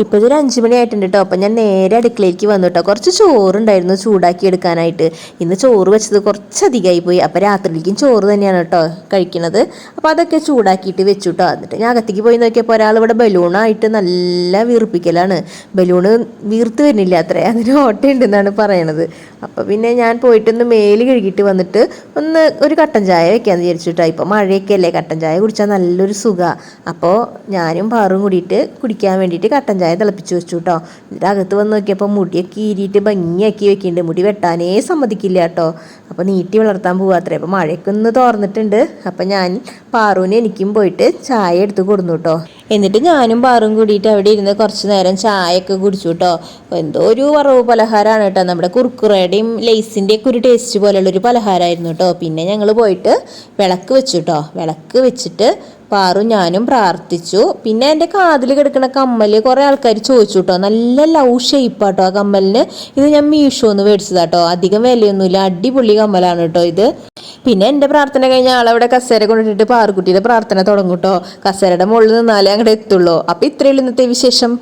ഇപ്പോൾ ഇതൊരു 5 മണി ആയിട്ടുണ്ട് കേട്ടോ. അപ്പം ഞാൻ നേരെ അടുക്കളയിലേക്ക് വന്നു കേട്ടോ. കുറച്ച് ചോറുണ്ടായിരുന്നു ചൂടാക്കി എടുക്കാനായിട്ട്. ഇന്ന് ചോറ് വെച്ചത് കുറച്ചധികമായി പോയി. അപ്പോൾ രാത്രിയിലേക്കും ചോറ് തന്നെയാണ് കേട്ടോ കഴിക്കുന്നത്. അപ്പോൾ അതൊക്കെ ചൂടാക്കിയിട്ട് വെച്ചു കേട്ടോ. എന്നിട്ട് ഞാൻ അകത്തേക്ക് പോയി നോക്കിയപ്പോൾ ഒരാൾ ഇവിടെ ബലൂണായിട്ട് നല്ല വീർപ്പിക്കലാണ്. ബലൂണ് വീർത്ത് വരുന്നില്ല അത്രേ, അതിന് ഓട്ടയുണ്ടെന്നാണ് പറയണത്. അപ്പോൾ പിന്നെ ഞാൻ പോയിട്ടൊന്ന് മേല് കഴുകിയിട്ട് വന്നിട്ട് ഒരു കട്ടൻ ചായ വെക്കാമെന്ന് വിചാരിച്ചിട്ടോ. ഇപ്പോൾ മഴയൊക്കെ അല്ലേ, കട്ടൻ ചായ കുടിച്ചാൽ നല്ലൊരു സുഖമാണ്. അപ്പോൾ ഞാനും പാറും കൂടിയിട്ട് കുടിക്കാൻ വേണ്ടിയിട്ട് കട്ടൻ ചായ തിളപ്പിച്ച് വെച്ചു കേട്ടോ. എന്നിട്ട് അകത്ത് വന്ന് നോക്കിയപ്പോൾ മുടിയൊക്കെ ഈരിയിട്ട് ഭംഗിയാക്കി വെക്കുന്നുണ്ട്. മുടി വെട്ടാനേ സമ്മതിക്കില്ല കേട്ടോ. അപ്പോൾ നീട്ടി വളർത്താൻ പോകാത്രേ. അപ്പോൾ മഴയൊക്കെ ഒന്ന് തോർന്നിട്ടുണ്ട്. അപ്പം ഞാൻ പാറുവിന് എനിക്കും പോയിട്ട് ചായ എടുത്ത് കൊടുന്നു കേട്ടോ. എന്നിട്ട് ഞാനും പാറും കൂടിയിട്ട് അവിടെ ഇരുന്ന് കുറച്ച് നേരം ചായയൊക്കെ കുടിച്ചു കേട്ടോ. എന്തോ ഒരു വറവ് പലഹാരമാണ് കേട്ടോ. നമ്മുടെ കുർക്കുറയുടെയും ലേസിൻ്റെയൊക്കെ ഒരു ടേസ്റ്റ് പോലെയുള്ളൊരു പലഹാരമായിരുന്നു കേട്ടോ. പിന്നെ ഞങ്ങൾ പോയിട്ട് വിളക്ക് വെച്ചു കേട്ടോ. വിളക്ക് വെച്ചിട്ട് പാറും ഞാനും പ്രാർത്ഥിച്ചു. പിന്നെ എൻ്റെ കാതിൽ കിടക്കുന്ന കമ്മൽ കുറേ ആൾക്കാർ ചോദിച്ചു കേട്ടോ. നല്ല ലവ് ഷേപ്പാട്ടോ ആ കമ്മലിന്. ഇത് ഞാൻ മീഷോന്ന് മേടിച്ചതാട്ടോ. അധികം വിലയൊന്നുമില്ല, അടിപൊളി കമ്മലാണ് കേട്ടോ ഇത്. പിന്നെ എൻ്റെ പ്രാർത്ഥന കഴിഞ്ഞ ആളവിടെ കസേര കൊണ്ടിട്ടിട്ട് പാറുക്കുട്ടിയുടെ പ്രാർത്ഥന തുടങ്ങും കേട്ടോ. കസേരയുടെ മുകളിൽ നിന്നാലേ അങ്ങോട്ട് എത്തുള്ളൂ. അപ്പോൾ ഇത്രയുള്ള ഇന്നത്തെ വിശേഷം.